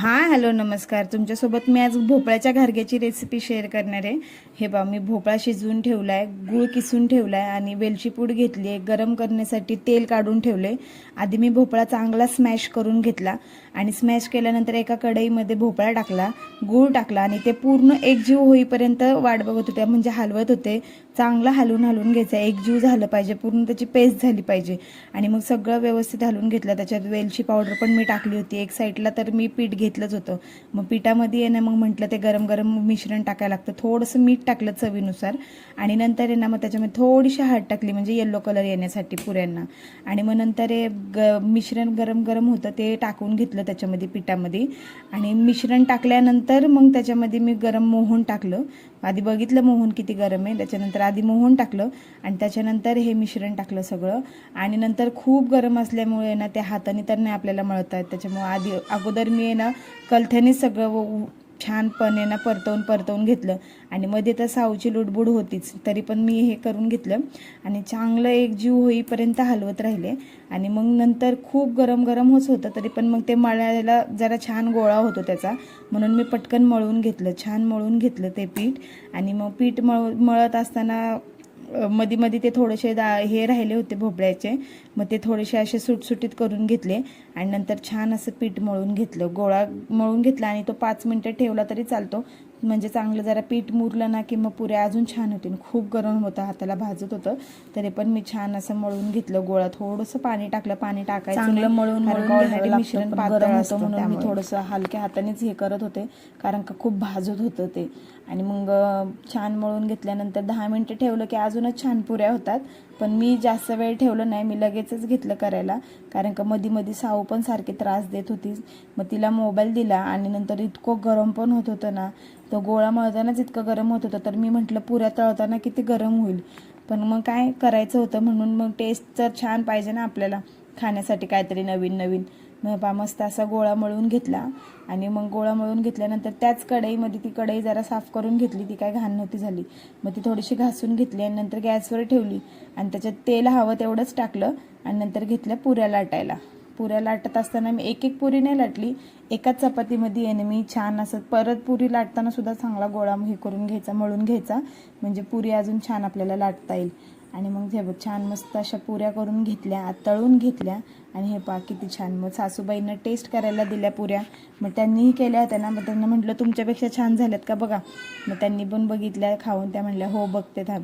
Hi hello नमस्कार. तुमच्यासोबत मी आज भोपळ्याच्या घारग्याची रेसिपी शेअर करणार आहे. हे बा मी भोपळा शिजवून ठेवला आहे, गूळ किसून ठेवला आहे आणि वेलची पूड घेतली आहे. गरम करण्यासाठी तेल काढून ठेवले. आधी मी भोपळा चांगला स्मॅश करून घेतला आणि स्मॅश केल्यानंतर एका कढईमध्ये भोपळा टाकला, गूळ टाकला आणि ते पूर्ण एकजीव होईपर्यंत वाट बघत होते, म्हणजे हलवत होते. चांगलं हलवून घ्यायचं, एकजीव झालं पाहिजे, पूर्ण त्याची पेस्ट झाली पाहिजे. आणि मग सगळं व्यवस्थित हलवून घेतलं. त्याच्यात वेलची पावडर पण मी टाकली होती एक साईडला. तर मी पीठ घेतलंच होतं. मग पिठामध्ये आहे ना, मग म्हटलं ते गरम गरम मिश्रण टाकायला लागतं. थोडंसं मीठ टाकलं चवीनुसार आणि नंतर आहे ना मग त्याच्यामध्ये थोडीशी हळद टाकली, म्हणजे येलो कलर येण्यासाठी पुऱ्यांना. आणि मग नंतर हे मिश्रण गरम गरम होतं ते टाकून घेतलं त्याच्यामध्ये पिठामध्ये. आणि मिश्रण टाकल्यानंतर मग त्याच्यामध्ये मी गरम मोहन टाकलं. आधी बघितलं मोहन किती गरम आहे, त्याच्यानंतर आधी मोहन टाकलं आणि त्याच्यानंतर हे मिश्रण टाकलं सगळं. आणि नंतर खूप गरम असल्यामुळे ना त्या हाताने तर नाही आपल्याला मळता येत, त्याच्यामुळे अगोदर मी आहे ना कलथ्याने सगळं छानपणे ना परतवून घेतलं. आणि मध्ये तर सावची लुडबुड होतीच, तरी पण मी हे करून घेतलं आणि चांगलं एकजीव होईपर्यंत हलवत राहिले. आणि मग नंतर खूप गरम गरम होतं, तरी पण मग ते मळायला जरा छान गोळा होतो त्याचा, म्हणून मी पटकन मळून घेतलं, छान मळून घेतलं ते पीठ. आणि मग पीठ मळत असताना मध्ये मध्ये ते थोडेसे हे राहिले होते भोपळ्याचे, मग ते थोडेसे असे सुटसुटीत करून घेतले. आणि नंतर छान असं पीठ मळून घेतलं, गोळा मळून घेतला. आणि तो 5 मिनटं ठेवला तरी चालतो, म्हणजे चांगलं जरा पीठ मुरलं ना की मग पुऱ्या अजून छान होतील. खूप गरम होतं, हाताला भाजत होतं, तरी पण मी छान असं मळून घेतलं. गोळा थोडंसं पाणी टाकलं, पाणी टाकायचं चांगलं मळून ऑलरेडी मिश्रण पातळ असतं, म्हणून मी त्यामुळे. थोडंसं हलक्या हातानेच हे करत होते, कारण का खूप भाजत होतं ते. आणि मग छान मळून घेतल्यानंतर 10 मिनटं ठेवलं की अजूनच छान पुऱ्या होतात. पण मी जास्त वेळ ठेवलं नाही, मी लगेचच घेतलं करायला, कारण का मध्ये साऊ पण सारखी त्रास देत होती. मग तिला मोबाईल दिला आणि नंतर इतकं गरम पण होत होतं ना, तो गोळा मळतानाच इतकं गरम होत होतं, तर मी म्हटलं पुऱ्या तळताना किती गरम होईल. पण मग काय करायचं होतं, म्हणून मग टेस्ट तर छान पाहिजे ना आपल्याला, खाण्यासाठी काहीतरी नवीन नवीन. मग मस्त असा गोळा मळून घेतला. आणि मग गोळा मळून घेतल्यानंतर त्याच कढईमध्ये ती कढई जरा साफ करून घेतली, ती काय घाण नव्हती झाली. मग ती थोडीशी घासून घेतली आणि नंतर गॅसवर ठेवली आणि त्याच्यात तेल हवं तेवढंच टाकलं. आणि नंतर घेतल्या पुऱ्या लाटायला. पुऱ्या लाटत असताना मी एक एक पुरी नाही लाटली, एकाच चपातीमध्ये येणे मी छान असं परत पुरी लाटताना सुद्धा चांगला गोळा हे करून घ्यायचा, मळून घ्यायचा, म्हणजे पुरी अजून छान आपल्याला लाटता येईल. आणि मग हे छान मस्त अशा पुऱ्या करून घेतल्या, तळून घेतल्या. आणि हे पा किती छान. मग सासूबाईंना टेस्ट करायला दिल्या पुऱ्या, मग त्यांनीही केल्या होत्या ना, मग त्यांना म्हटलं तुमच्यापेक्षा छान झाल्यात का बघा. मग त्यांनी पण बघितल्या खाऊन, त्या म्हणल्या हो बघते थांब.